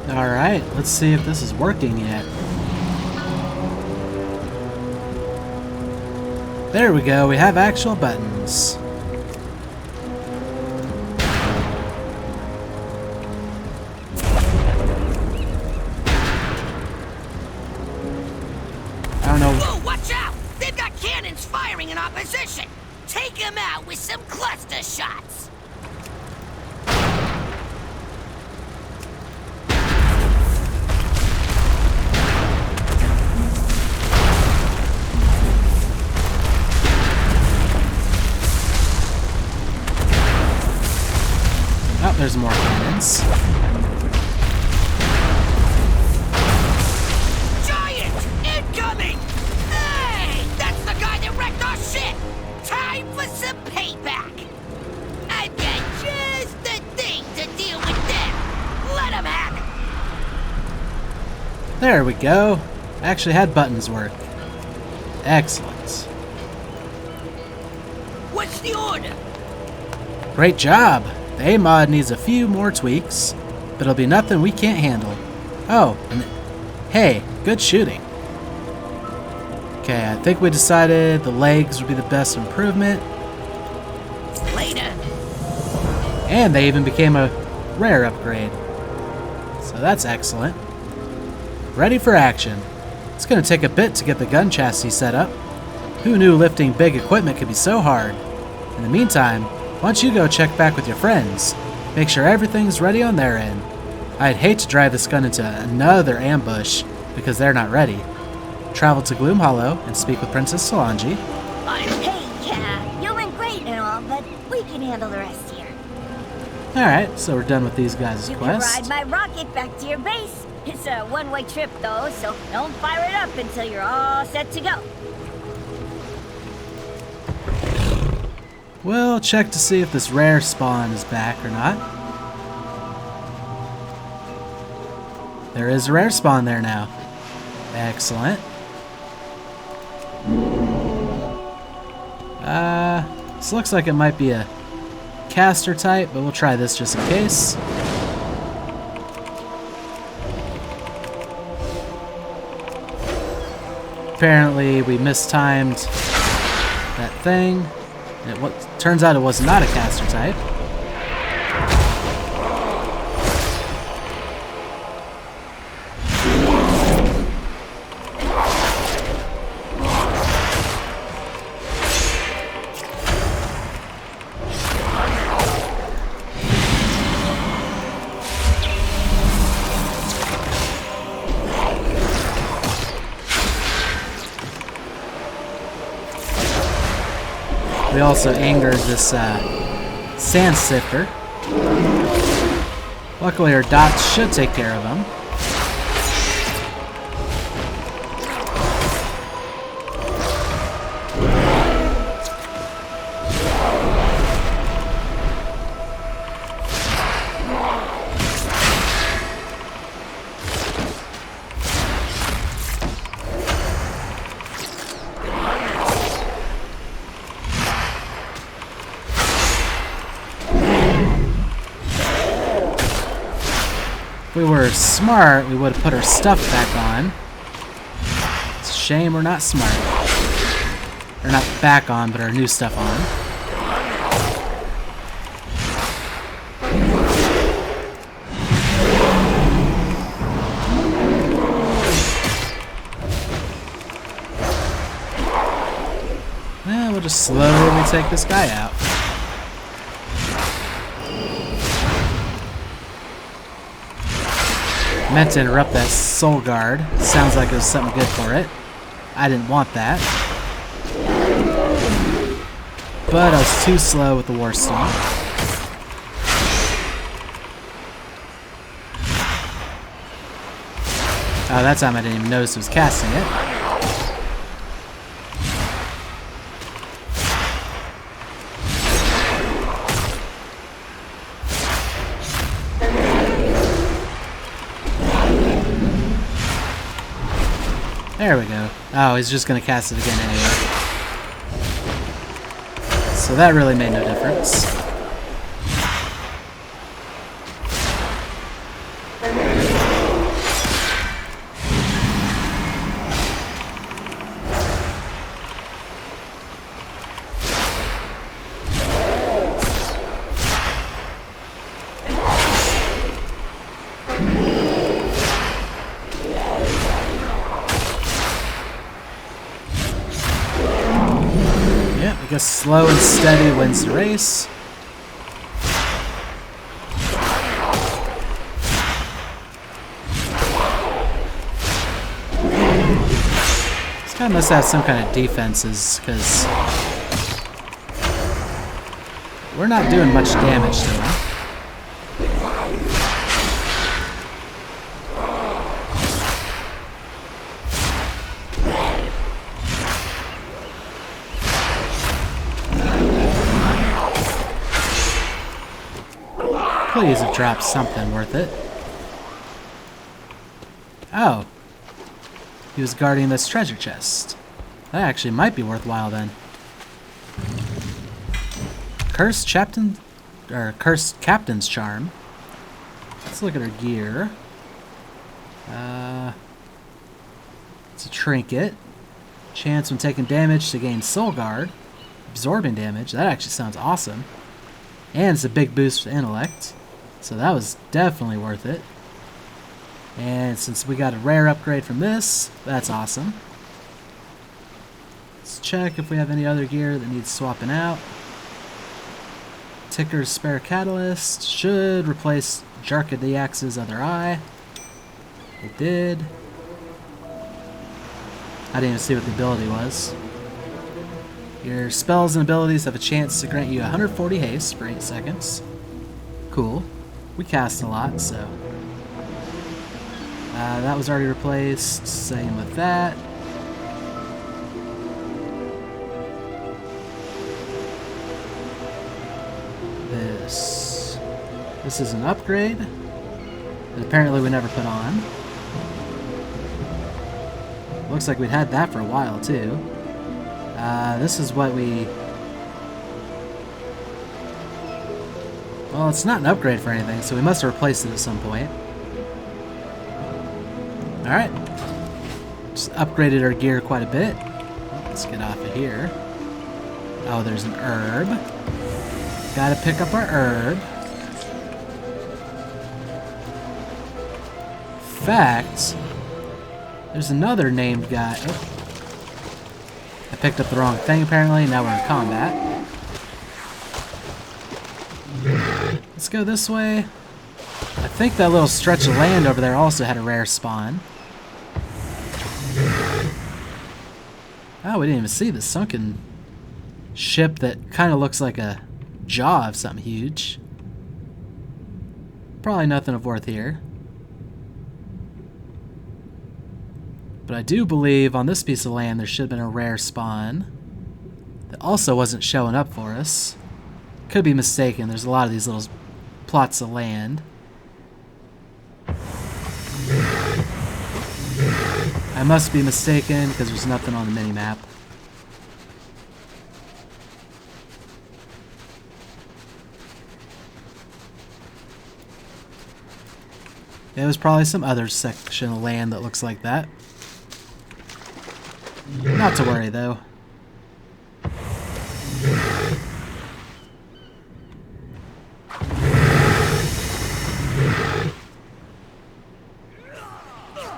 Alright, let's see if this is working yet. There we go, we have actual buttons. I don't know. Whoa, watch out! They've got cannons firing in opposition! Take them out with some cluster shots! Oh, there's more cannons. Giant! Incoming! Hey! That's the guy that wrecked our shit! Time for some payback! I've got just the thing to deal with them! Let him have it! There we go. I actually had buttons work. Excellent. What's the order? Great job. The A.M.O.D needs a few more tweaks, but it'll be nothing we can't handle. Oh, and hey, good shooting. Okay, I think we decided the legs would be the best improvement. Later. And they even became a rare upgrade. So that's excellent. Ready for action. It's going to take a bit to get the gun chassis set up. Who knew lifting big equipment could be so hard? In the meantime, why don't you go check back with your friends? Make sure everything's ready on their end. I'd hate to drive this gun into another ambush because they're not ready. Travel to Gloom Hollow and speak with Princess Solange. Hey, yeah, you've been great and all, but we can handle the rest here. Alright, so we're done with these guys' You quest. can ride my rocket back to your base. It's a one-way trip, though, so don't fire it up until you're all set to go. We'll check to see if this rare spawn is back or not. There is a rare spawn there now. Excellent. This looks like it might be a caster type, but we'll try this just in case. Apparently we mistimed that thing. Turns out it was not a caster type. We also angered this sand sifter. Luckily our dots should take care of him. If we were smart, we would have put our stuff back on. It's a shame we're not smart. Or not back on, but our new stuff on. Well, we'll just slowly take this guy out. Meant to interrupt that soul guard. Sounds like it was something good for it. I didn't want that. But I was too slow with the war stone. Oh, that time I didn't even notice it was casting it. There we go. Oh, he's just going to cast it again anyway. So that really made no difference. Just slow and steady wins the race. This guy must have some kind of defenses, because we're not doing much damage to him. Please have dropped something worth it. Oh. He was guarding this treasure chest. That actually might be worthwhile then. Cursed Captain's Charm. Let's look at her gear. It's a trinket. Chance when taking damage to gain Soul Guard. Absorbing damage. That actually sounds awesome. And it's a big boost to intellect. So that was definitely worth it. And since we got a rare upgrade from this, that's awesome. Let's check if we have any other gear that needs swapping out. Ticker's Spare Catalyst should replace Jarkadiax's other eye. It did. I didn't even see what the ability was. Your spells and abilities have a chance to grant you 140 haste for 8 seconds. Cool. We cast a lot, so... that was already replaced. Same with that. This is an upgrade that apparently we never put on. Looks like we'd had that for a while too. This is what we... Well, it's not an upgrade for anything, so we must have replaced it at some point. Alright. Just upgraded our gear quite a bit. Let's get off of here. Oh, there's an herb. Gotta pick up our herb. In fact, there's another named guy. Oh. I picked up the wrong thing apparently. Now we're in combat. Let's go this way. I think that little stretch of land over there also had a rare spawn. Oh, we didn't even see the sunken ship that kind of looks like a jaw of something huge. Probably nothing of worth here. But I do believe on this piece of land there should have been a rare spawn that also wasn't showing up for us. Could be mistaken. There's a lot of these little plots of land. I must be mistaken because there's nothing on the mini-map. There was probably some other section of land that looks like that. Not to worry though.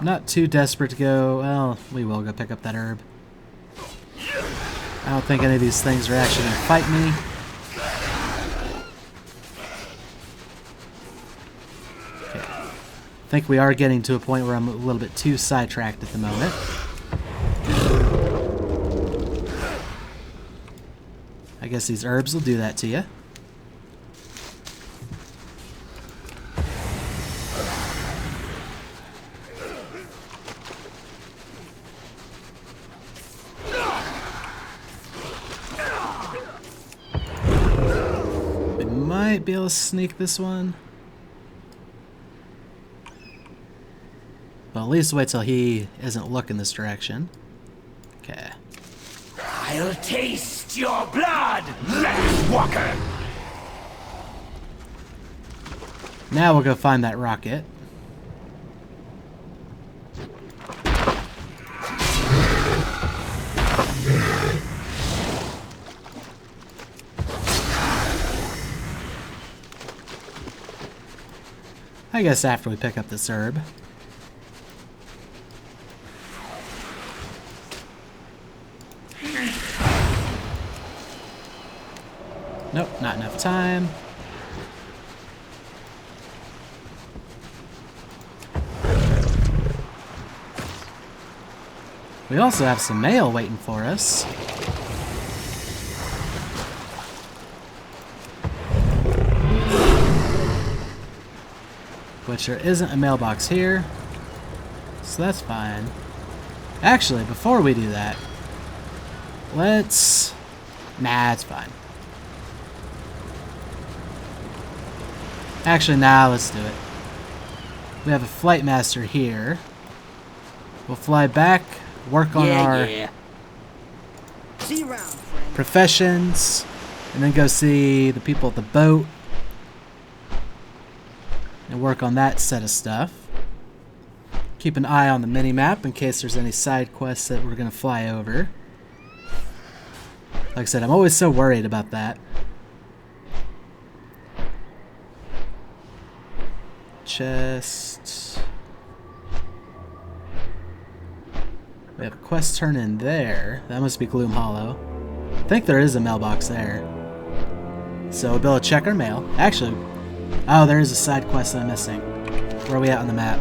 Not too desperate to go. Well, we will go pick up that herb. I don't think any of these things are actually going to fight me. Okay. I think we are getting to a point where I'm a little bit too sidetracked at the moment. I guess these herbs will do that to you. Might be able to sneak this one. But at least wait till he isn't looking this direction. Okay. I'll taste your blood, Land Walker! Now we'll go find that rocket. I guess after we pick up this herb. not enough time. We also have some mail waiting for us. Which there isn't a mailbox here. So that's fine. Actually, before we do that, let's... Nah, it's fine. Actually, nah, let's do it. We have a flight master here. We'll fly back, work on our See you around, friend. professions, and then go see the people at the boat and work on that set of stuff. Keep an eye on the mini-map in case there's any side quests that we're going to fly over. Like I said, I'm always so worried about that. Chest. We have a quest turn in there. That must be Gloom Hollow. I think there is a mailbox there. So we'll be able to check our mail. Actually, oh, there is a side quest that I'm missing. Where are we at on the map?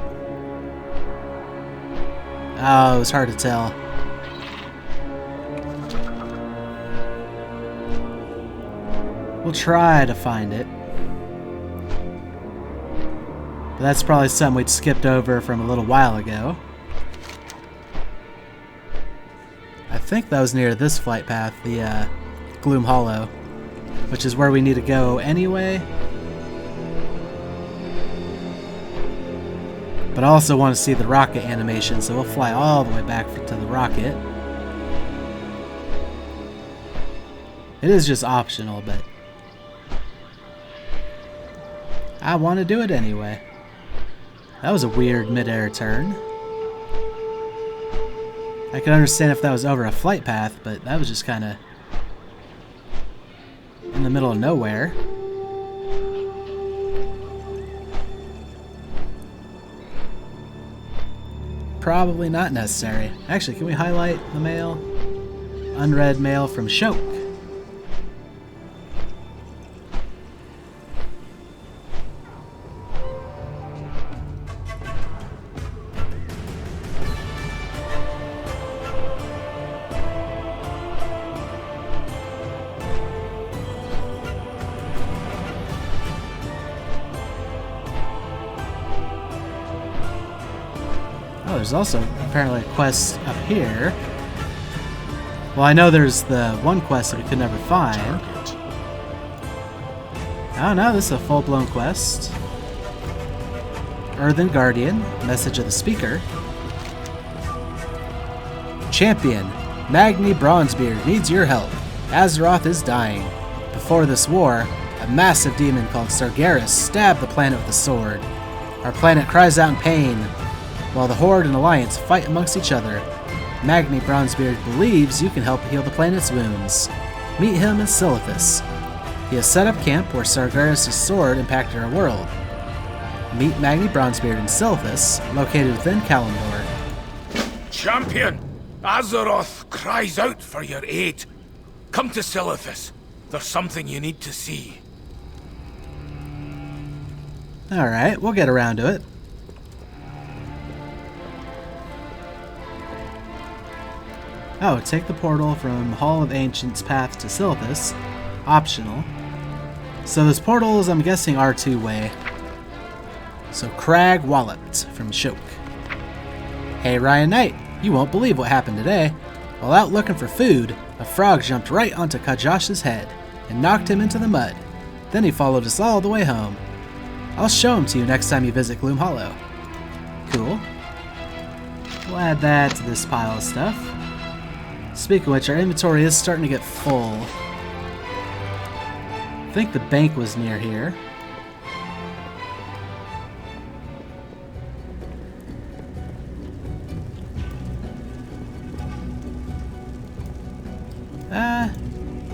Oh, it was hard to tell. We'll try to find it. But that's probably something we'd skipped over from a little while ago. I think that was near this flight path, the Gloom Hollow, which is where we need to go anyway. But I also want to see the rocket animation, so we'll fly all the way back to the rocket. It is just optional, but I want to do it anyway. That was a weird mid-air turn. I could understand if that was over a flight path, but that was just kind of in the middle of nowhere. Probably not necessary. Actually, can we highlight the mail? Unread mail from Shoke. Oh, there's also apparently a quest up here. Well, I know there's the one quest that we could never find. Oh no, this is a full-blown quest. Earthen Guardian, message of the speaker. Champion, Magni Bronzebeard needs your help. Azeroth is dying. Before this war, a massive demon called Sargeras stabbed the planet with a sword. Our planet cries out in pain, while the Horde and Alliance fight amongst each other. Magni Bronzebeard believes you can help heal the planet's wounds. Meet him in Silithus. He has set up camp where Sargeras' sword impacted our world. Meet Magni Bronzebeard in Silithus, located within Kalimdor. Champion, Azeroth cries out for your aid. Come to Silithus. There's something you need to see. Alright, we'll get around to it. Oh, take the portal from Hall of Ancients path to Silithus. Optional. So those portals, I'm guessing, are two-way. So Crag Walloped from Shoke. Hey Ryan Knight, you won't believe what happened today. While out looking for food, a frog jumped right onto Kajash's head and knocked him into the mud. Then he followed us all the way home. I'll show him to you next time you visit Gloom Hollow. Cool. We'll add that to this pile of stuff. Speaking of which, our inventory is starting to get full. I think the bank was near here.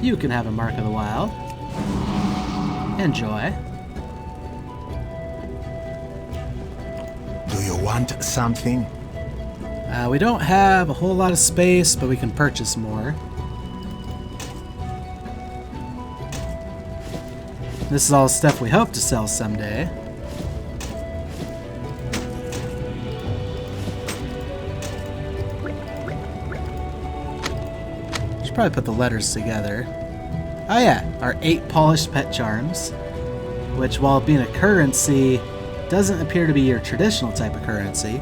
You can have a Mark of the Wild. Enjoy. Do you want something? We don't have a whole lot of space, but we can purchase more. This is all stuff we hope to sell someday. Should probably put the letters together. Oh yeah, our 8 polished pet charms, which while being a currency, doesn't appear to be your traditional type of currency.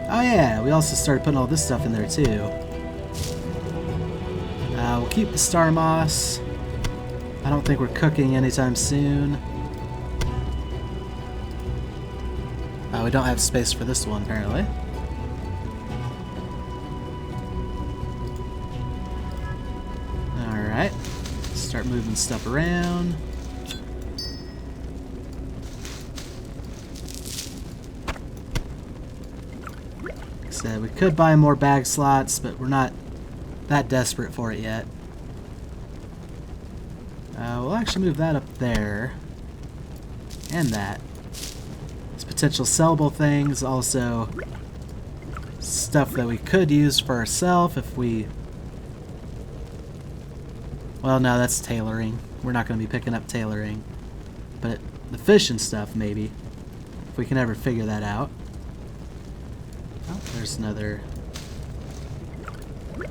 Oh yeah, we also started putting all this stuff in there too. We'll keep the star moss. I don't think we're cooking anytime soon. We don't have space for this one apparently. Alright, start moving stuff around. Said we could buy more bag slots, but we're not that desperate for it yet. We'll actually move that up there. And that. It's potential sellable things, also stuff that we could use for ourselves if we... Well, no, that's tailoring. We're not going to be picking up tailoring. But the fish and stuff, maybe. If we can ever figure that out. Oh, there's another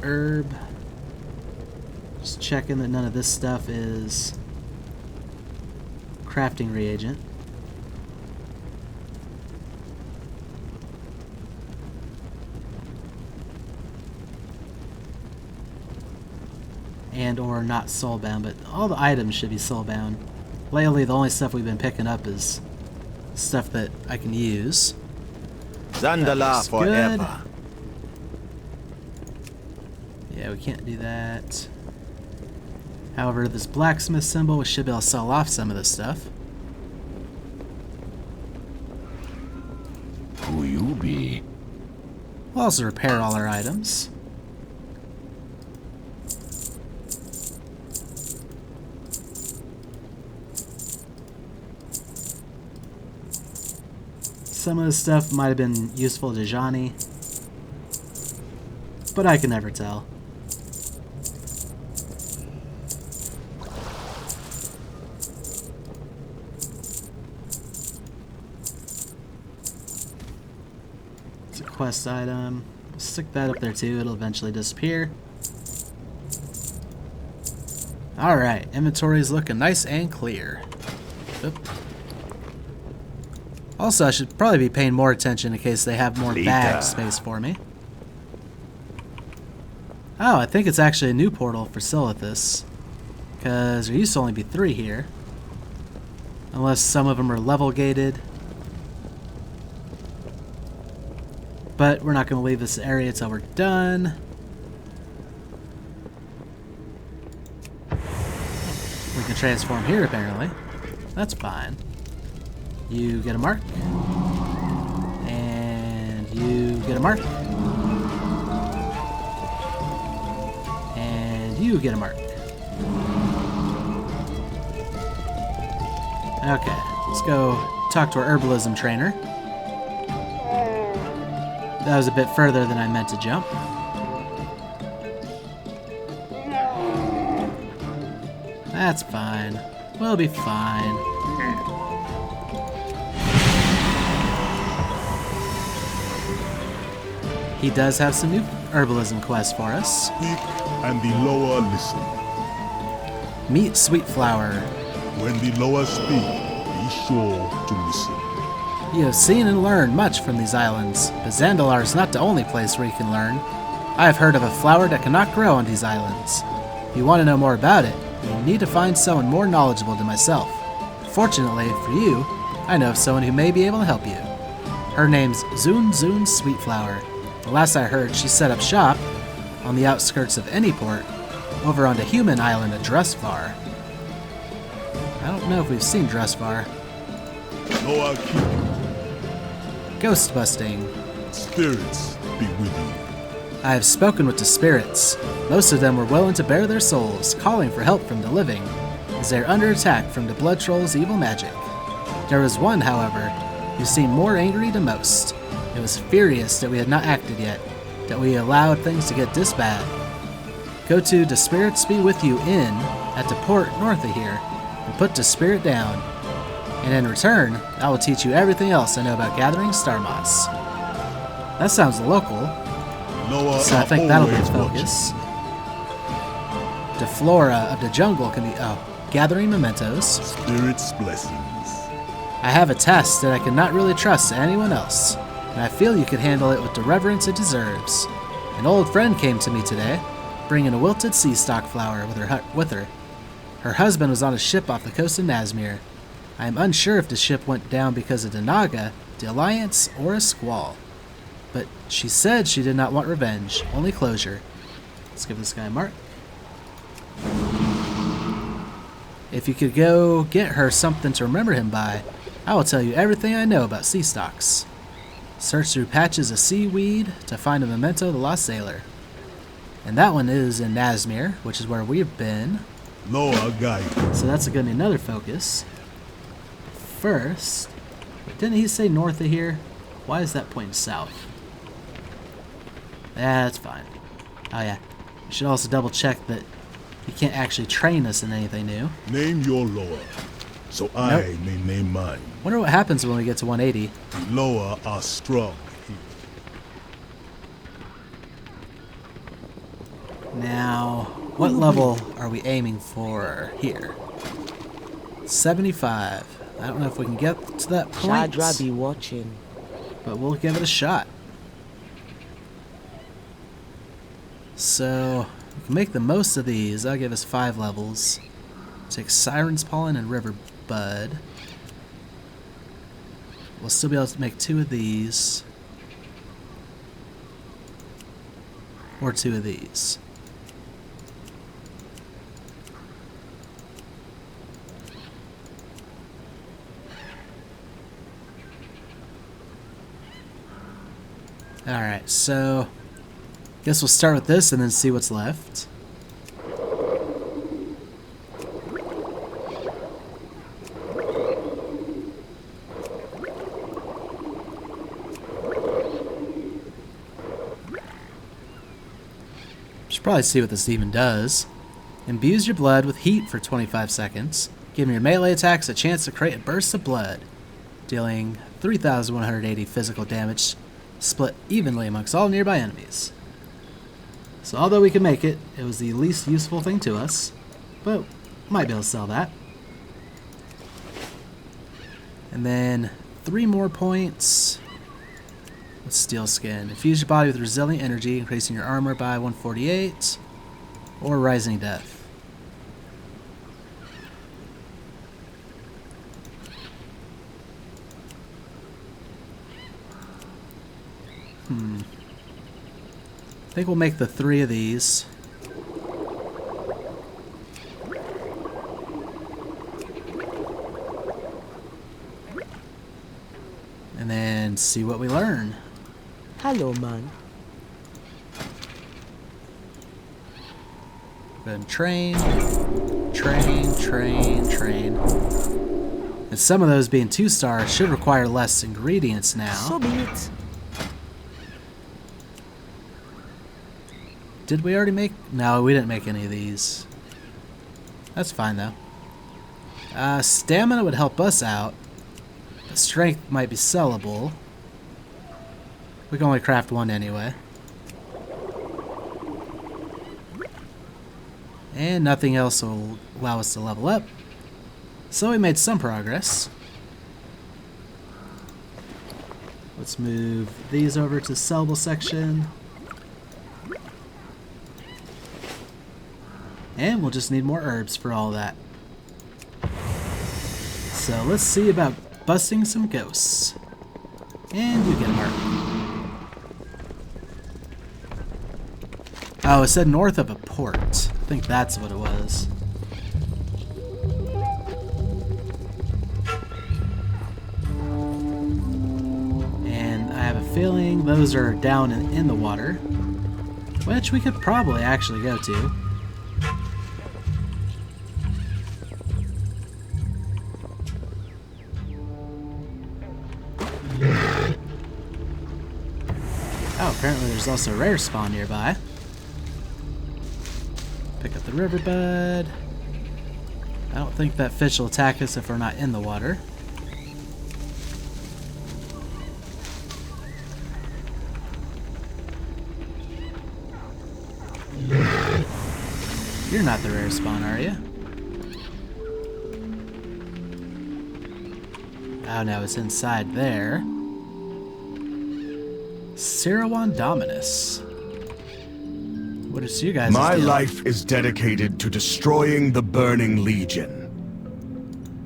herb. Just checking that none of this stuff is crafting reagent. And or not soulbound, but all the items should be soulbound. Lately, the only stuff we've been picking up is stuff that I can use. Zandalar forever. Yeah, we can't do that. However, this blacksmith symbol, we should be able to sell off some of this stuff. Who you be? We'll also repair all our items. Some of this stuff might have been useful to Johnny, but I can never tell. It's a quest item. Stick that up there too, it'll eventually disappear. Alright, inventory is looking nice and clear. Oop. Also, I should probably be paying more attention in case they have more bag space for me. Oh, I think it's actually a new portal for Silithus. Because there used to only be 3 here. Unless some of them are level gated. But we're not going to leave this area until we're done. We can transform here apparently. That's fine. You get a mark. And you get a mark. And you get a mark. Okay, let's go talk to our herbalism trainer. That was a bit further than I meant to jump. That's fine. We'll be fine. He does have some new herbalism quests for us. Speak and the lower listen. Meet Sweetflower. When the lower speak, be sure to listen. You have seen and learned much from these islands, but Zandalar is not the only place where you can learn. I have heard of a flower that cannot grow on these islands. If you want to know more about it, you need to find someone more knowledgeable than myself. Fortunately for you, I know of someone who may be able to help you. Her name's Zun Sweetflower. The last I heard, she set up shop on the outskirts of any port, over on the human island of Dressvar. I don't know if we've seen Dressvar. Lower keep. Ghost busting. Spirits be with you. I have spoken with the spirits. Most of them were willing to bare their souls, calling for help from the living, as they are under attack from the Blood Troll's evil magic. There was one, however, who seemed more angry than most. It was furious that we had not acted yet, that we allowed things to get this bad. Go to The Spirits Be With You Inn at the port north of here and put the spirit down. And in return, I will teach you everything else I know about gathering star moss. That sounds local, Loa so I are think that'll be the always focus. The flora of the jungle can be gathering mementos. watching. Spirit's blessings. I have a test that I cannot really trust to anyone else, and I feel you could handle it with the reverence it deserves. An old friend came to me today, bringing a wilted sea stock flower with her. Her husband was on a ship off the coast of Nazmir. I am unsure if the ship went down because of the Naga, the Alliance, or a squall. But she said she did not want revenge, only closure. Let's give this guy a mark. If you could go get her something to remember him by, I will tell you everything I know about sea stocks. Search through patches of seaweed to find a memento of the lost sailor. And that one is in Nazmir, which is where we've been. Loa guide. So that's going to be another focus. First, didn't he say north of here? Why is that pointing south? That's fine. Oh yeah, we should also double check that he can't actually train us in anything new. Name your Loa, so I may name mine. Wonder what happens when we get to 180. Loa are strong. Now, what level are we aiming for here? 75. I don't know if we can get to that point, Shadra be watching. but we'll give it a shot. So, we can make the most of these. That'll give us 5 levels. Take Siren's Pollen and River Bud. We'll still be able to make 2 of these. Or 2 of these. Alright, so guess we'll start with this and then see what's left. Should probably see what this even does. Imbues your blood with heat for 25 seconds, giving your melee attacks a chance to create a burst of blood, dealing 3,180 physical damage, split evenly amongst all nearby enemies. So although we can make it, it was the least useful thing to us, but might be able to sell that. And then 3 more points. With Steel Skin. Infuse your body with resilient energy, increasing your armor by 148, or Rising Death. I think we'll make the 3 of these. And then see what we learn. Hello, man. Then train. And some of those being 2-star should require less ingredients now. So be it. Did we already make? No, we didn't make any of these. That's fine though. Stamina would help us out. But strength might be sellable. We can only craft 1 anyway. And nothing else will allow us to level up. So we made some progress. Let's move these over to the sellable section. And we'll just need more herbs for all that. So let's see about busting some ghosts. And you get a mark. Oh, it said north of a port. I think that's what it was. And I have a feeling those are down in the water, which we could probably actually go to. Oh, apparently there's also a rare spawn nearby. Pick up the river bud. I don't think that fish will attack us if we're not in the water. You're not the rare spawn, are you? Oh no, it's inside there. Sirawan Dominus. What is you guys' My deal? life is dedicated to destroying the Burning Legion.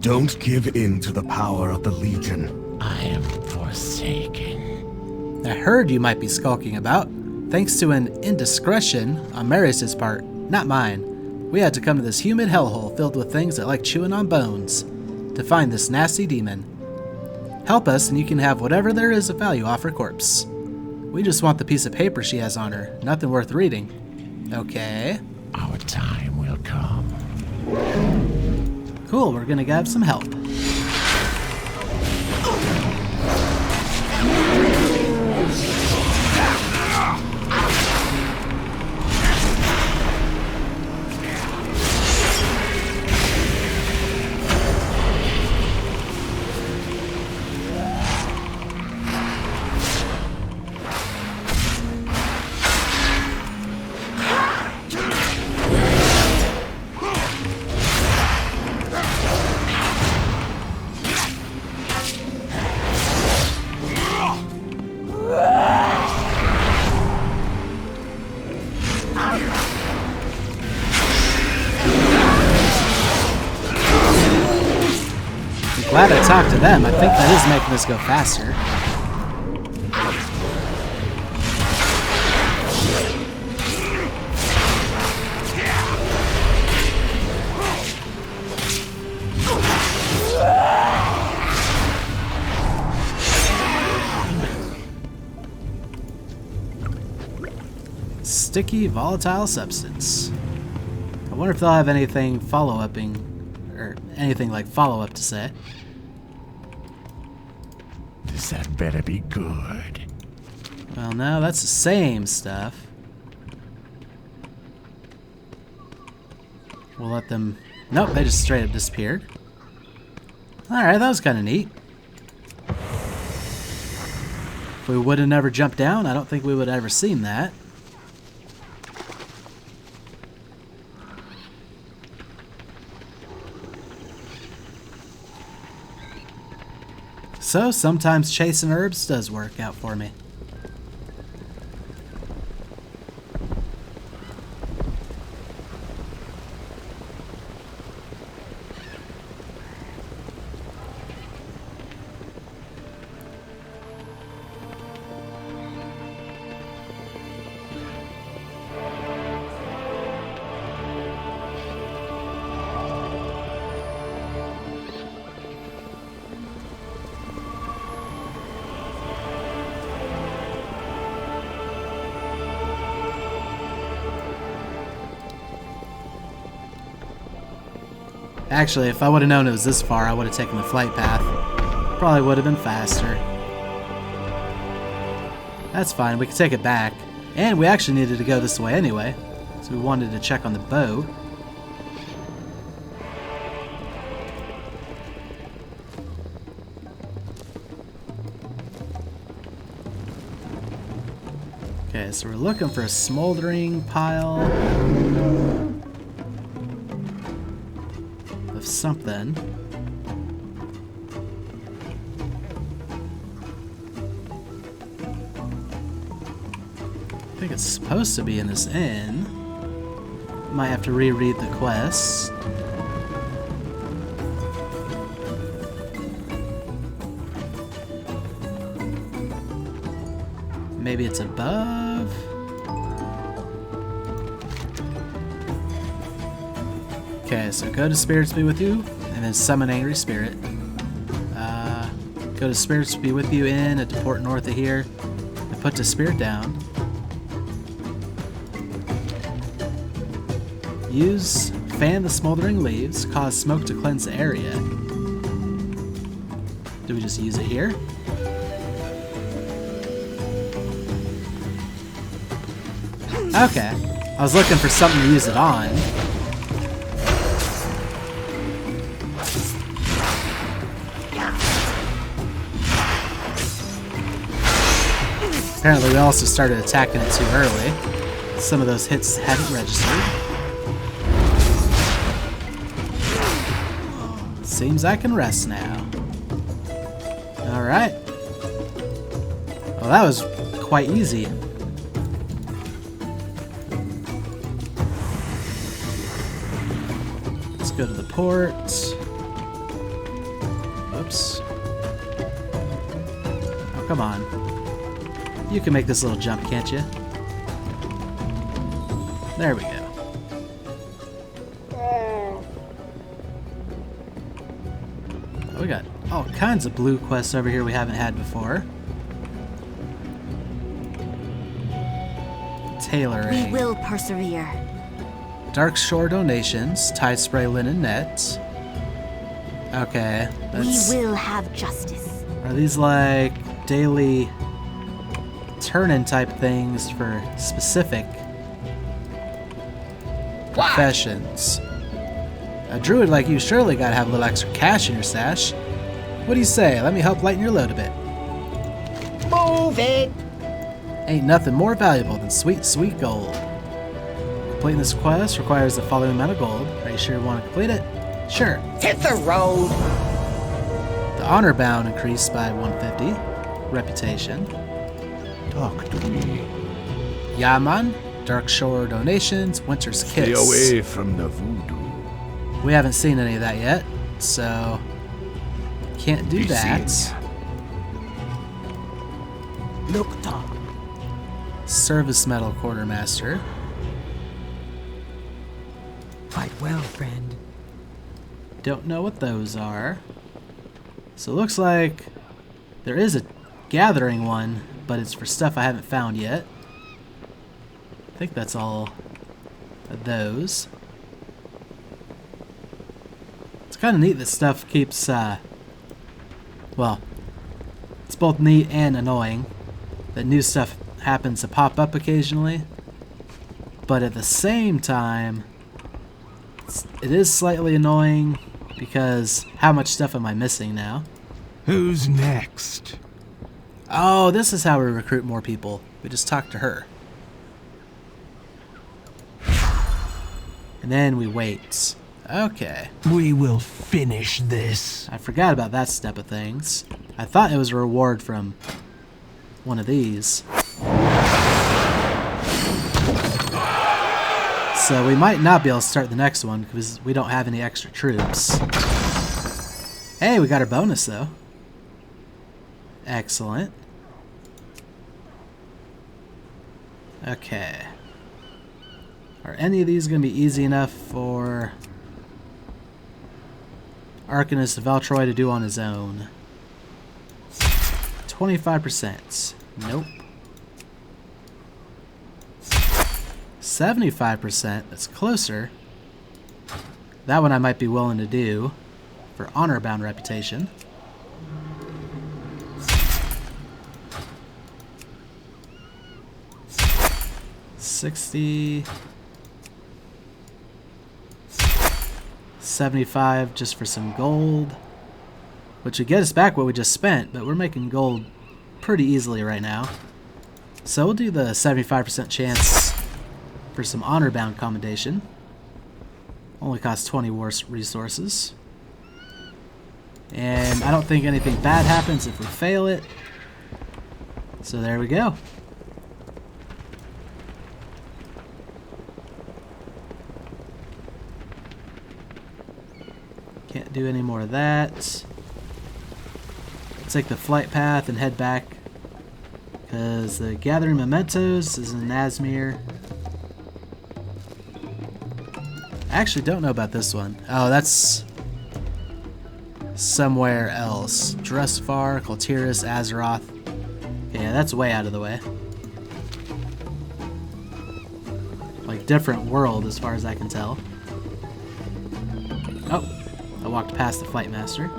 Don't give in to the power of the Legion. I am forsaken. I heard you might be skulking about, thanks to an indiscretion on Marius' part, not mine. We had to come to this humid hellhole filled with things that like chewing on bones to find this nasty demon. Help us and you can have whatever there is of value off her corpse. We just want the piece of paper she has on her, nothing worth reading. Okay. Our time will come. Cool, we're gonna have some help. Glad I talked to them. I think that is making this go faster. Sticky volatile substance. I wonder if they'll have anything follow-upping, or anything like follow-up to say. That better be good. Well, no, that's the same stuff. We'll let them... Nope, they just straight up disappeared. Alright, that was kind of neat. If we would have never jumped down, I don't think we would have ever seen that. So, sometimes chasing herbs does work out for me. Actually, if I would have known it was this far, I would have taken the flight path. Probably would have been faster. That's fine, we can take it back. And we actually needed to go this way anyway, so we wanted to check on the boat. Okay, so we're looking for a smoldering pile of something. I think it's supposed to be in this inn. Might have to reread the quest. Maybe it's above? Okay, so go to Spirits Be With You, and then summon Angry Spirit. Go to Spirits Be With You Inn at the port north of here, and put the spirit down. Use Fan the Smoldering Leaves, cause smoke to cleanse the area. Do we just use it here? Okay. I was looking for something to use it on. Apparently we also started attacking it too early. Some of those hits hadn't registered. Seems I can rest now. Alright. Well, that was quite easy. Let's go to the port. Oops. Oh, come on. You can make this little jump, can't you? There we go. Oh, we got all kinds of blue quests over here we haven't had before. Tailoring. We will persevere. Dark Shore donations. Tide spray linen net. Okay. That's, We will have justice. are these like daily turn-in type things for specific professions? A druid like you surely gotta have a little extra cash in your stash. What do you say? Let me help lighten your load a bit. Move it! Ain't nothing more valuable than sweet, sweet gold. Completing this quest requires the following amount of gold. Are you sure you want to complete it? Sure. Hit the road! The honor bound increased by 150. Reputation. Talk to me. Yaman. Dark Shore donations. Winter's Stay Kiss. away from the voodoo. We haven't seen any of that yet, so can't do Be that. seen. Look, Tom. Service Medal Quartermaster. Fight well, friend. Don't know what those are. So it looks like there is a gathering one, but it's for stuff I haven't found yet. I think that's all of those. It's kind of neat that stuff keeps, well, it's both neat and annoying that new stuff happens to pop up occasionally, but at the same time, it is slightly annoying because how much stuff am I missing now? Who's next? Oh, this is how we recruit more people. We just talk to her. And then we wait. Okay. We will finish this. I forgot about that step of things. I thought it was a reward from one of these. So we might not be able to start the next one because we don't have any extra troops. Hey, we got our bonus though. Excellent. Okay. Are any of these going to be easy enough for Arcanist Valtroy to do on his own? 25%. Nope. 75%. That's closer. That one I might be willing to do for honor-bound reputation. $60. 75 just for some gold, which would get us back what we just spent, but we're making gold pretty easily right now. So we'll do the 75% chance for some honor-bound commendation. Only costs 20 resources. And I don't think anything bad happens if we fail it. So there we go. Can't do any more of that. Let's take the flight path and head back, because the gathering mementos is in Nazmir. I actually don't know about this one. Oh, that's somewhere else. Drustvar, Kultiris, Azeroth. Yeah, that's way out of the way. Like, different world as far as I can tell. Oh, I walked past the Flight Master.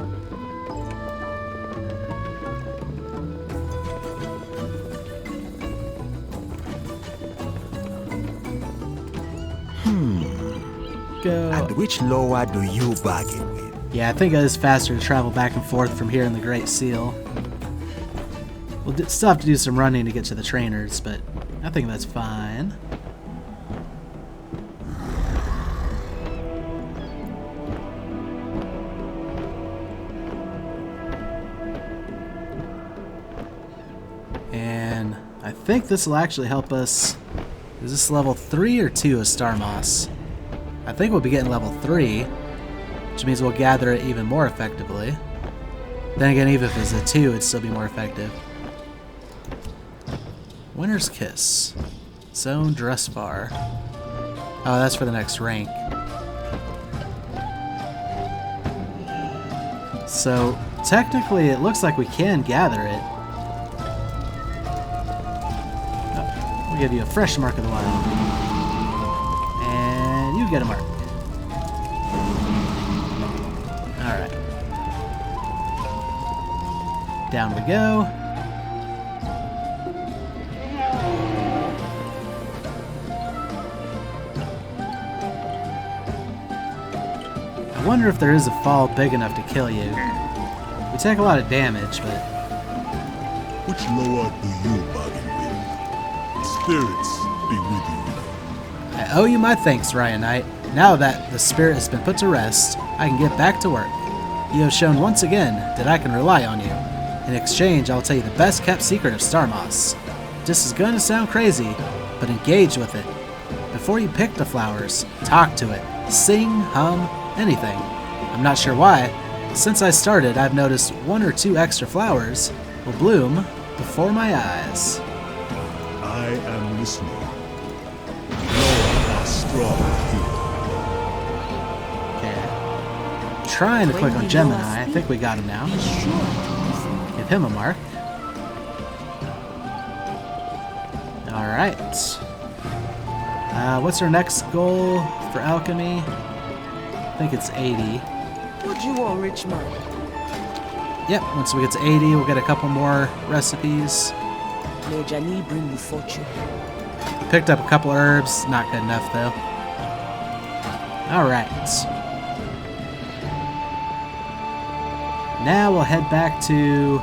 Go. And which lower do you bargain with? Yeah, I think it is faster to travel back and forth from here in the Great Seal. We'll still have to do some running to get to the trainers, but I think that's fine. And I think this will actually help us. Is this level 3 or 2 of Star Moss? I think we'll be getting level 3, which means we'll gather it even more effectively. Then again, even if it's a 2, it'd still be more effective. Winter's Kiss. Zone Dressbar. Oh, that's for the next rank. So, technically, it looks like we can gather it. Oh, we'll give you a fresh Mark of the Wild. And you get a mark. Alright. Down we go. I wonder if there is a fall big enough to kill you. We take a lot of damage, but... Which lower do you bargain with? Spirits be with you. I owe you my thanks, Ryan Knight. Now that the spirit has been put to rest, I can get back to work. You have shown once again that I can rely on you. In exchange, I'll tell you the best kept secret of Star Moss. This is going to sound crazy, but engage with it. Before you pick the flowers, talk to it. Sing, hum, anything. I'm not sure why. Since I started, I've noticed 1 or 2 extra flowers will bloom before my eyes. I am listening. Lower are strong Okay. Trying to click on Gemini. I think we got him now. Give him a mark. Alright. What's our next goal for alchemy? I think it's 80. What do you want, rich man? Yep, once we get to 80, we'll get a couple more recipes. May Jani bring you fortune. Picked up a couple herbs, not good enough though. Alright. Now we'll head back to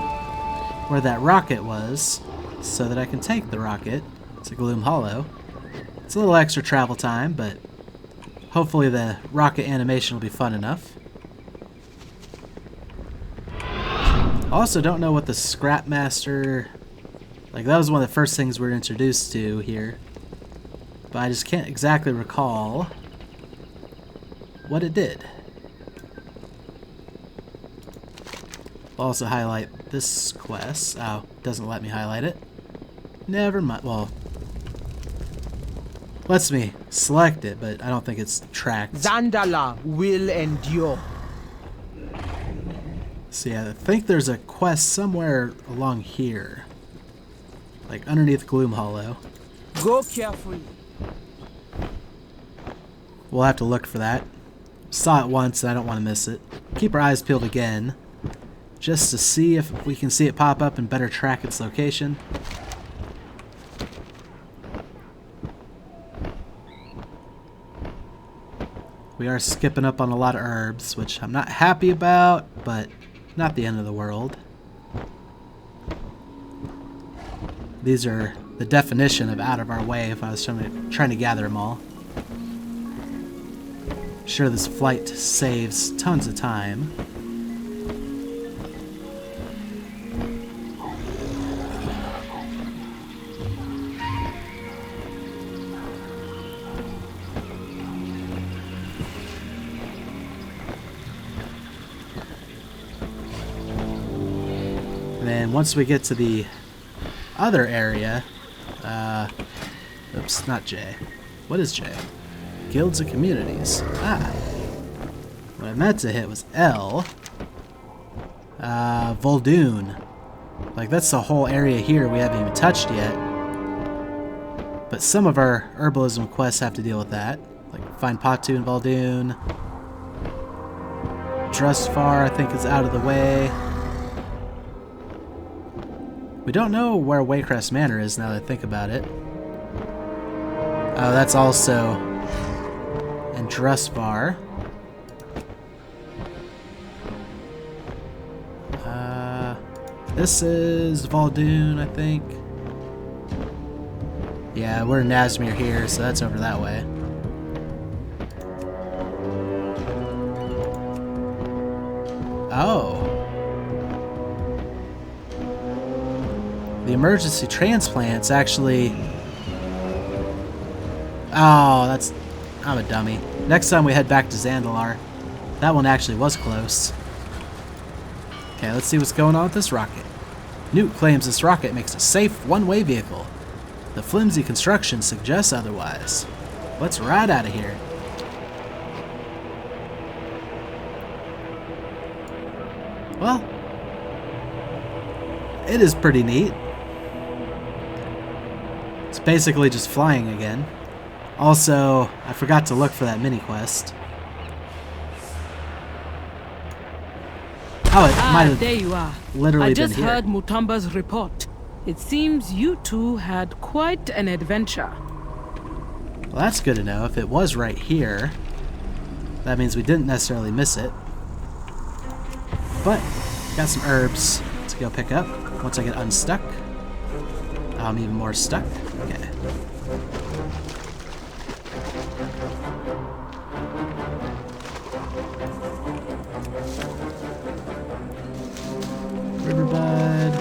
where that rocket was, so that I can take the rocket to Gloom Hollow. It's a little extra travel time, but hopefully the rocket animation will be fun enough. Also don't know what the Scrapmaster... Like, that was one of the first things we were introduced to here. But I just can't exactly recall what it did. I'll also highlight this quest. Oh, doesn't let me highlight it. Never mind. Well, lets me select it, but I don't think it's tracked. Zandalar will endure. So yeah, I think there's a quest somewhere along here. Like underneath Gloom Hollow. Go carefully. We'll have to look for that. Saw it once and I don't want to miss it. Keep our eyes peeled again, just to see if we can see it pop up and better track its location. We are skipping up on a lot of herbs, which I'm not happy about, but not the end of the world. These are the definition of out of our way if I was trying to gather them all. Sure, this flight saves tons of time. And then once we get to the other area, oops, not J. What is J? Guilds and communities. Ah. What I meant to hit was L. Voldoon. Like, that's the whole area here we haven't even touched yet. But some of our herbalism quests have to deal with that. Like, find Patu and Voldoon. Drustvar, I think, is out of the way. We don't know where Waycrest Manor is now that I think about it. Oh, that's also in Drustvar. This is Valdoon, I think. Yeah, we're in Nazmir here, so that's over that way. Oh. The emergency transplant's actually... Oh, that's... I'm a dummy. Next time we head back to Zandalar. That one actually was close. Okay, let's see what's going on with this rocket. Newt claims this rocket makes a safe one-way vehicle. The flimsy construction suggests otherwise. Let's ride out of here. Well, it is pretty neat. It's basically just flying again. Also, I forgot to look for that mini quest. Oh, it might have there you are. literally I been just here. heard Mutamba's report. It seems you two had quite an adventure. Well, that's good to know. If it was right here, that means we didn't necessarily miss it. But, got some herbs to go pick up once I get unstuck. I'm even more stuck. Okay. Riverbud.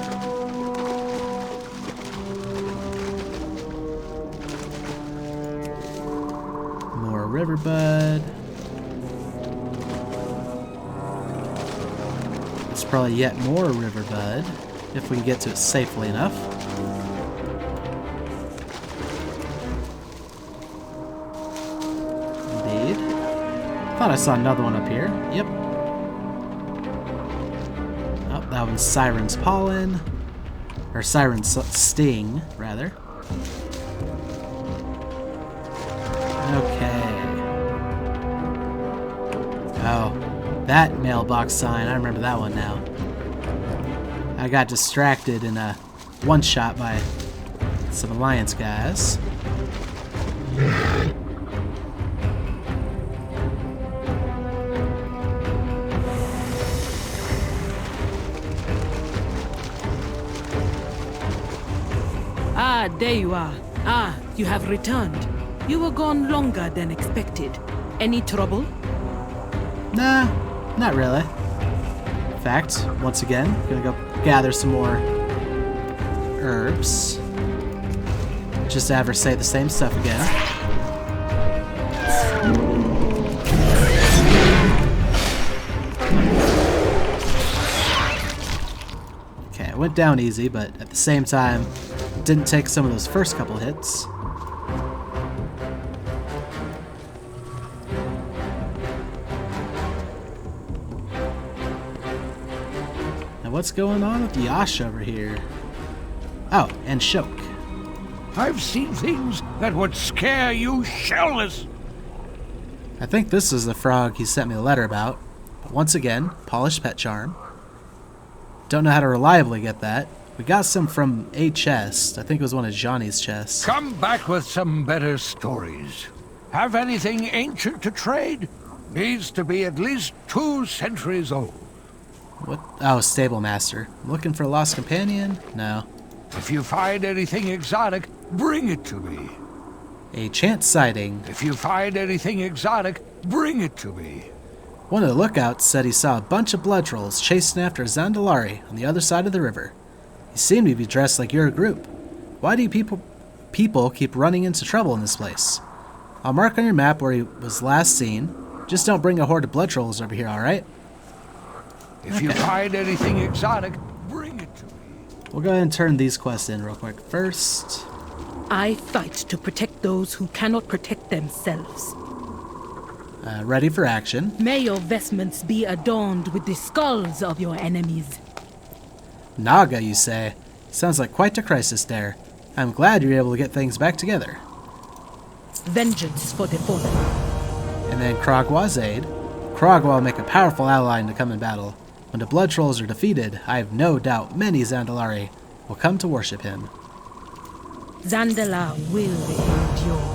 More riverbud. It's probably yet more riverbud if we can get to it safely enough. Indeed. Thought I saw another one up here. Yep. Oh, that one's Siren's Pollen. Or Siren's Sting, rather. Okay. Oh, that mailbox sign. I remember that one now. I got distracted in a one-shot by some Alliance guys. Ah, there you are. Ah, you have returned. You were gone longer than expected. Any trouble? Nah, not really. In fact, once again, gonna go gather some more herbs. Just to have her say the same stuff again. Okay, it went down easy, but at the same time, didn't take some of those first couple hits. Now what's going on with Yash over here? Oh, and Shok. I've seen things that would scare you shellless. I think this is the frog he sent me a letter about. But once again, polished pet charm. Don't know how to reliably get that. We got some from a chest. I think it was one of Johnny's chests. Come back with some better stories. Have anything ancient to trade? Needs to be at least 2 centuries old. What? Oh, Stable Master. Looking for a lost companion? No. If you find anything exotic, bring it to me. A chance sighting. If you find anything exotic, bring it to me. One of the lookouts said he saw a bunch of blood trolls chasing after a Zandalari on the other side of the river. He seemed to be dressed like your group. Why do you people keep running into trouble in this place? I'll mark on your map where he was last seen. Just don't bring a horde of blood trolls over here, alright? If you find anything exotic, bring it to me. We'll go ahead and turn these quests in real quick. First, I fight to protect those who cannot protect themselves. ready for action. May your vestments be adorned with the skulls of your enemies. Naga, you say? Sounds like quite a crisis there. I'm glad you're able to get things back together. Vengeance for the fallen. And then Krogwa's aid. Krogwa will make a powerful ally to come in battle. When the blood trolls are defeated, I have no doubt many Zandalari will come to worship him. Zandalar will endure.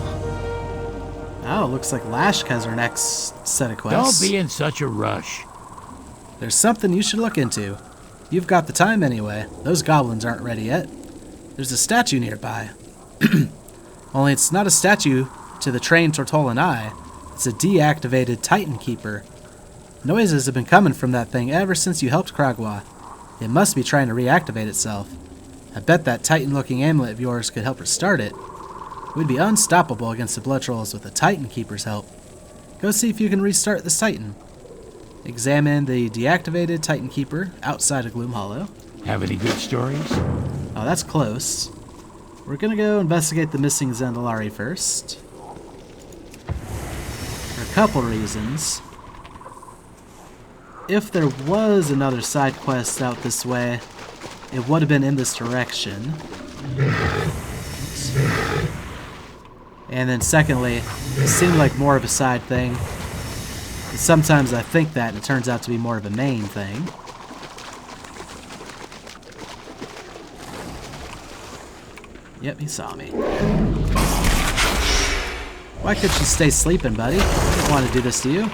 Oh, looks like Lashk has our next set of quests. Don't be in such a rush. There's something you should look into. You've got the time anyway. Those goblins aren't ready yet. There's a statue nearby. Only it's not a statue to the trained Tortolan eye. It's a deactivated Titan Keeper. Noises have been coming from that thing ever since you helped Kragwa. It must be trying to reactivate itself. I bet that Titan-looking amulet of yours could help restart it. We'd be unstoppable against the blood trolls with the Titan Keeper's help. Go see if you can restart this Titan. Examine the deactivated Titan Keeper outside of Gloom Hollow. Have any good stories? Oh, that's close. We're gonna go investigate the missing Zandalari first. For a couple reasons. If there was another side quest out this way, it would have been in this direction. And then secondly, it seemed like more of a side thing. And sometimes I think that, and it turns out to be more of a main thing. Yep, he saw me. Why couldn't you stay sleeping, buddy? I didn't want to do this to you.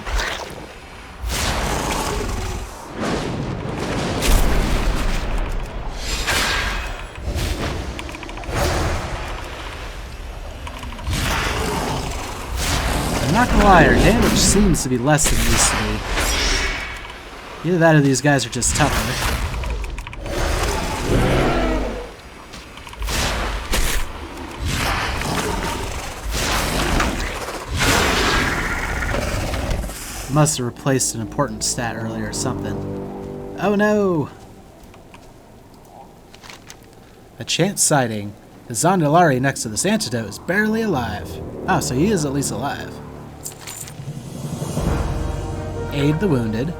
I'm not gonna lie, our damage seems to be less than it used to be. Either that or these guys are just tougher. Must have replaced an important stat earlier or something. Oh no! A chance sighting. The Zandalari next to this antidote is barely alive. Oh, so he is at least alive. Aid the wounded.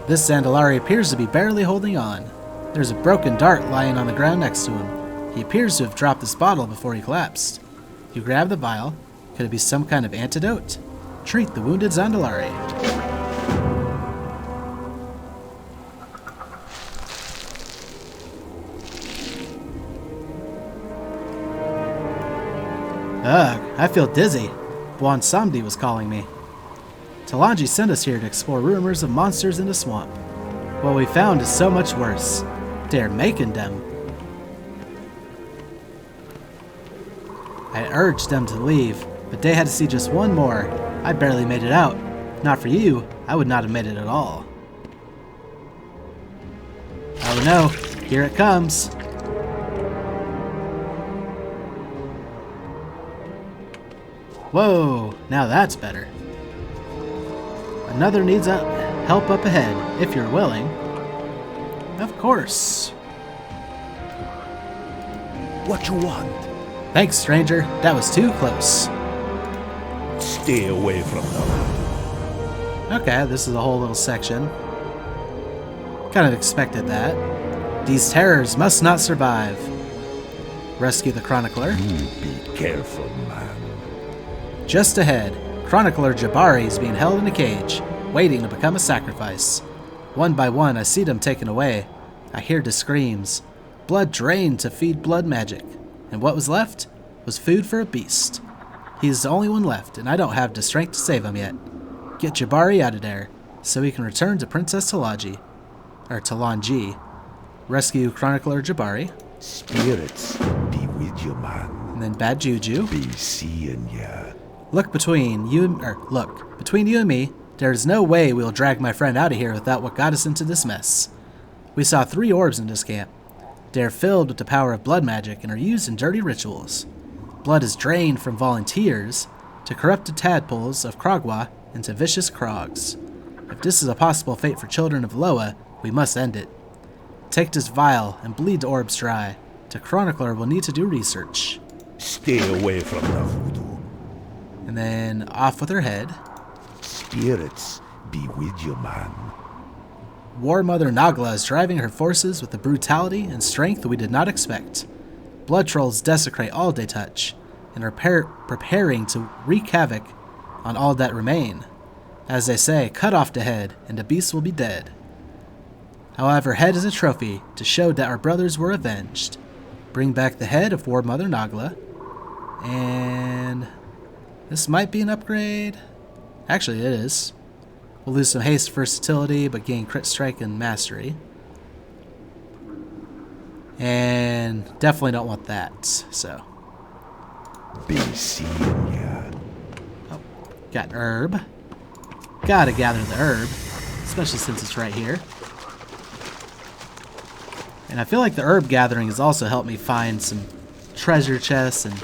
This Zandalari appears to be barely holding on. There's a broken dart lying on the ground next to him. He appears to have dropped this bottle before he collapsed. You grab the vial. Could it be some kind of antidote? Treat the wounded Zandalari. Ugh, I feel dizzy. Buon Samdi was calling me. Talanji sent us here to explore rumors of monsters in the swamp. What we found is so much worse. They're making them. I urged them to leave, but they had to see just one more. I barely made it out. Not for you, I would not have made it at all. Oh no, here it comes. Whoa, now that's better. Another needs help up ahead, if you're willing. Of course. What you want? Thanks, stranger. That was too close. Stay away from them. Okay, this is a whole little section. Kind of expected that. These terrors must not survive. Rescue the Chronicler. You be careful, man. Just ahead, Chronicler Jabari is being held in a cage, waiting to become a sacrifice. One by one, I see them taken away. I hear the screams. Blood drained to feed blood magic. And what was left was food for a beast. He's the only one left, and I don't have the strength to save him yet. Get Jabari out of there, so he can return to Princess Talanji. Or Talanji. Rescue Chronicler Jabari. Spirits be with you, man. And then Bad Juju. Be seeing ya. Look, between you and me, there is no way we'll drag my friend out of here without what got us into this mess. We saw 3 orbs in this camp. They are filled with the power of blood magic and are used in dirty rituals. Blood is drained from volunteers to corrupted tadpoles of Kragwa into vicious Krogs. If this is a possible fate for children of Loa, we must end it. Take this vial and bleed the orbs dry. The Chronicler will need to do research. Stay away from the voodoo. And then off with her head. Spirits be with you, man. War Mother Nagla is driving her forces with a brutality and strength we did not expect. Blood trolls desecrate all they touch, and are preparing to wreak havoc on all that remain. As they say, cut off the head, and the beast will be dead. However, head is a trophy to show that our brothers were avenged. Bring back the head of War Mother Nagla, and this might be an upgrade. Actually, it is. We'll lose some haste versatility, but gain crit strike and mastery. And definitely don't want that, so. Be seeing ya. Oh, got an herb. Gotta gather the herb, especially since it's right here. And I feel like the herb gathering has also helped me find some treasure chests and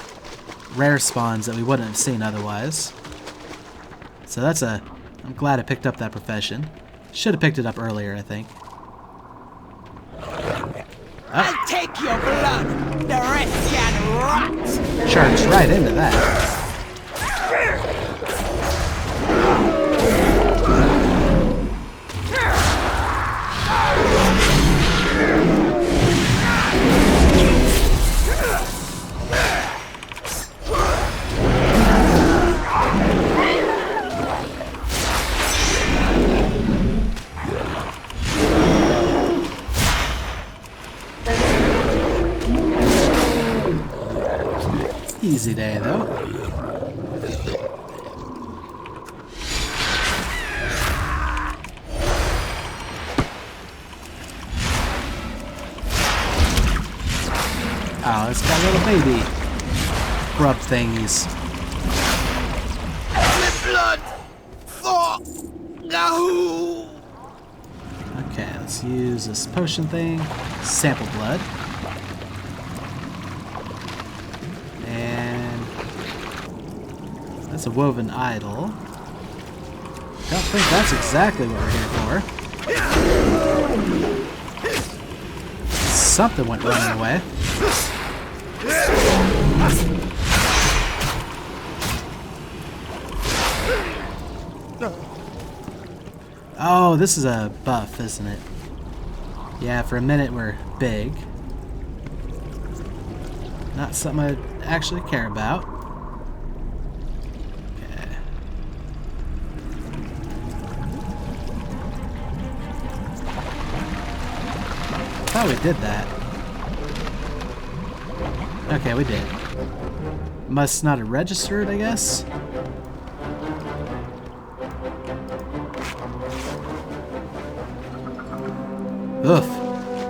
rare spawns that we wouldn't have seen otherwise. So that's I'm glad I picked up that profession. Should have picked it up earlier, I think. I'll take your blood. The rest can rot. Charged right into that. Easy day, though. Oh, it's got little baby grub thingies. Blood. No. Okay, let's use this potion thing. Sample blood. And that's a woven idol. Don't think that's exactly what we're here for. Something went running away. Oh, this is a buff, isn't it? Yeah, for a minute we're big. Not something I actually care about. Okay. Thought we did that. Okay, we did. Must not have registered, I guess. Oof.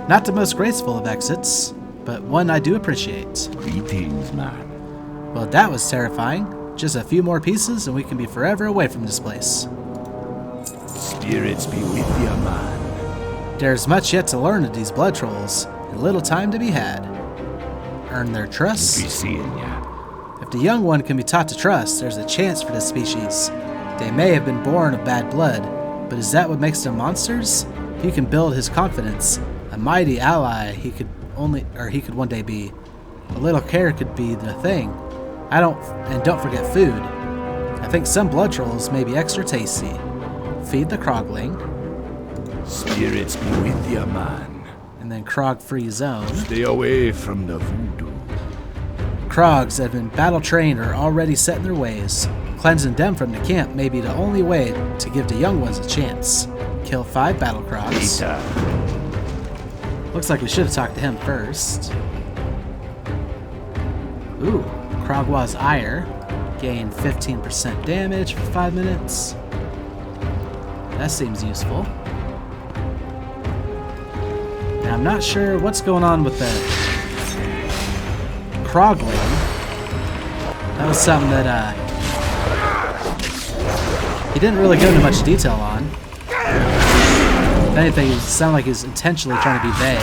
Not the most graceful of exits, but one I do appreciate. Greetings, man. Well, that was terrifying. Just a few more pieces and we can be forever away from this place. Spirits be with ya, man. There's much yet to learn of these blood trolls, and little time to be had. Earn their Be trust. seeing ya. If the young one can be taught to trust, there's a chance for this species. They may have been born of bad blood, but is that what makes them monsters? If you can build his confidence, a mighty ally he could one day be. A little care could be the thing. Don't forget food. I think some blood trolls may be extra tasty. Feed the Krogling. Spirits be with ya, man. And then Krog free zone. Stay away from the voodoo. Krogs that have been battle trained are already set in their ways. Cleansing them from the camp may be the only way to give the young ones a chance. Kill 5 battle Krogs. Peter. Looks like we should have talked to him first. Ooh, Krogwa's Ire. Gain 15% damage for 5 minutes. That seems useful. Now, I'm not sure what's going on with the Krogling. That was something that he didn't really go into much detail on. If anything, it sounded like he was intentionally trying to be vague.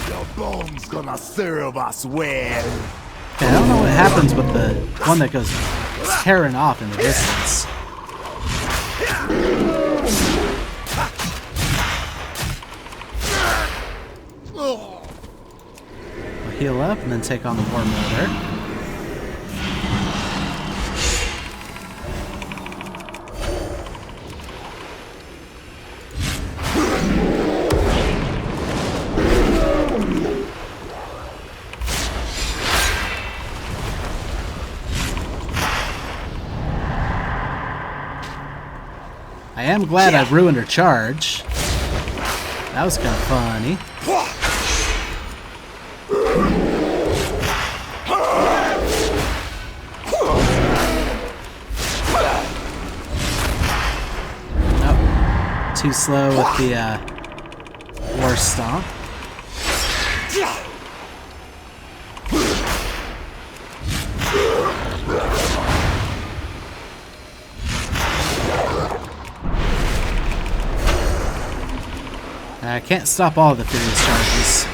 Your bone's gonna serve us well. Okay, I don't know what happens with the one that goes tearing off in the distance. We'll heal up and then take on the War Motor. I am glad I ruined her charge. That was kind of funny. Nope. Too slow with the War Stomp. I can't stop all of the Furious charges.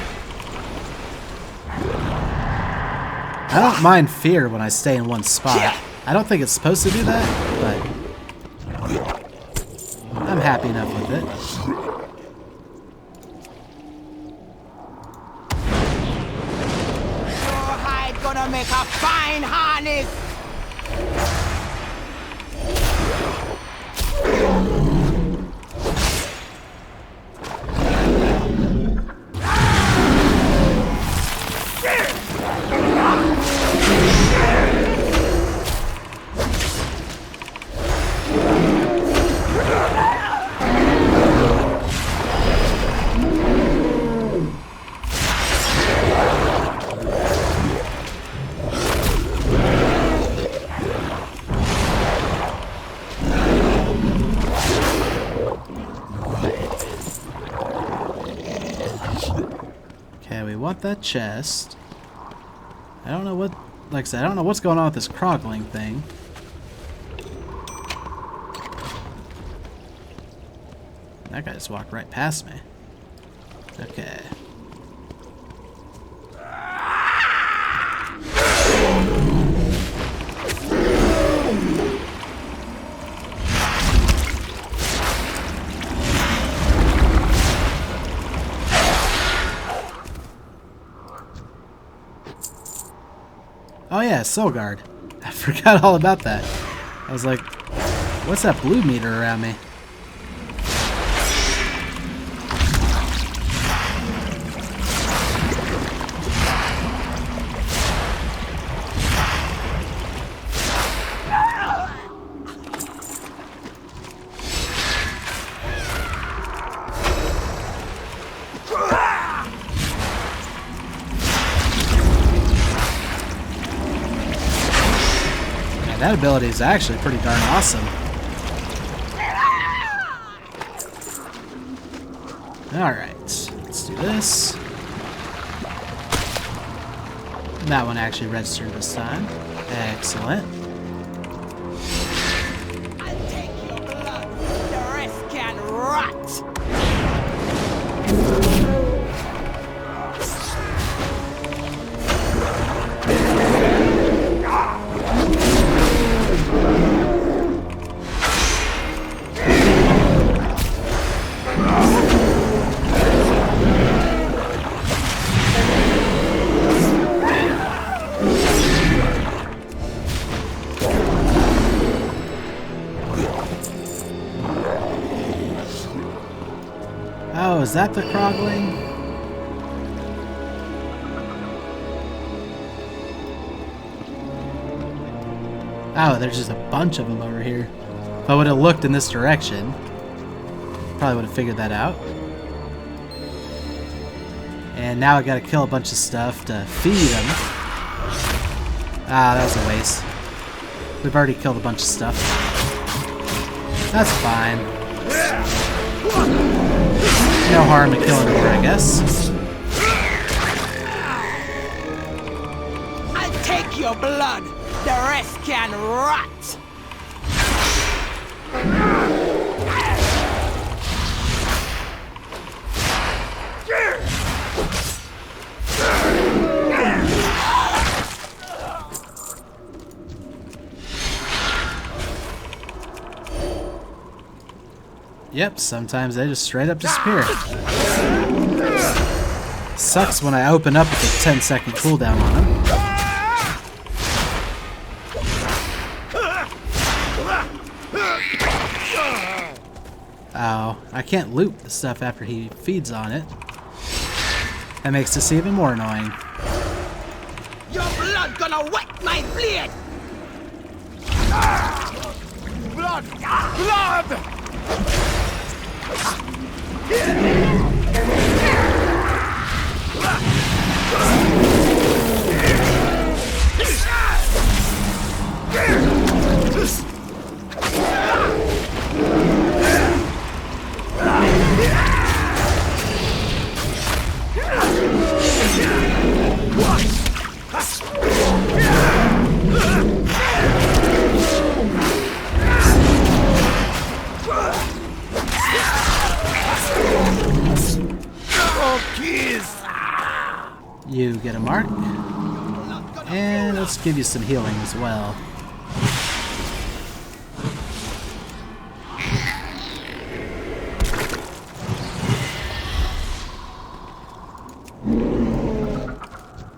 I don't mind fear when I stay in one spot. I don't think it's supposed to do that, but I'm happy enough with it. Your hide gonna make a fine harness. Want that chest. I don't know what, like I said, I don't know what's going on with this crogling thing. That guy just walked right past me. Okay. Oh yeah, Soul Guard. I forgot all about that. I was like, what's that blue meter around me? That ability is actually pretty darn awesome. Alright, let's do this. That one actually registered this time. Excellent. I'll take your blood. The rest can rot. Oh, is that the crogling? Oh, there's just a bunch of them over here. If I would have looked in this direction, probably would have figured that out. And now I gotta kill a bunch of stuff to feed them. Ah, that was a waste. We've already killed a bunch of stuff. That's fine. No harm in killing more, I guess. I'll take your blood. The rest can rot. Yep, sometimes they just straight up disappear. Sucks when I open up with a 10-second cooldown on them. Oh, I can't loot the stuff after he feeds on it. That makes this even more annoying. Your blood gonna wet my blade! Blood! Blood! You get a mark. And let's give you some healing as well.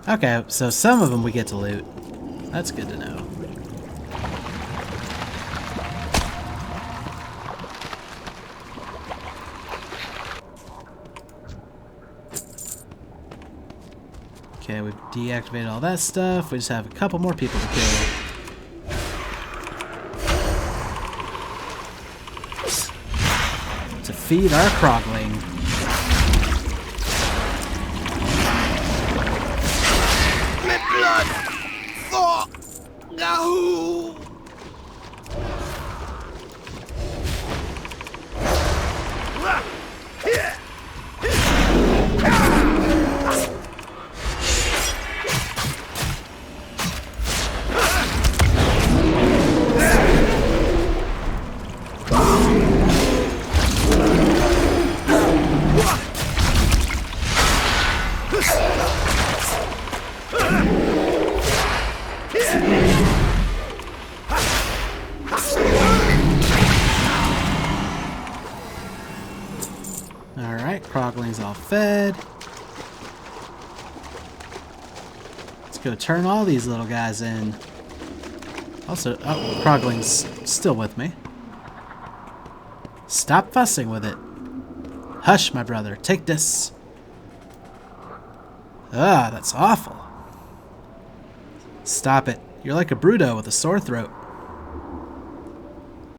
Okay, so some of them we get to loot. That's good to know. Okay, we've deactivated all that stuff. We just have a couple more people to kill. To feed our Krogling. My blood! Fuck! No! Alright, Krogling's all fed. Let's go turn all these little guys in. Also, oh, Krogling's still with me. Stop fussing with it. Hush, my brother. Take this. Ah, that's awful. Stop it. You're like a Bruto with a sore throat.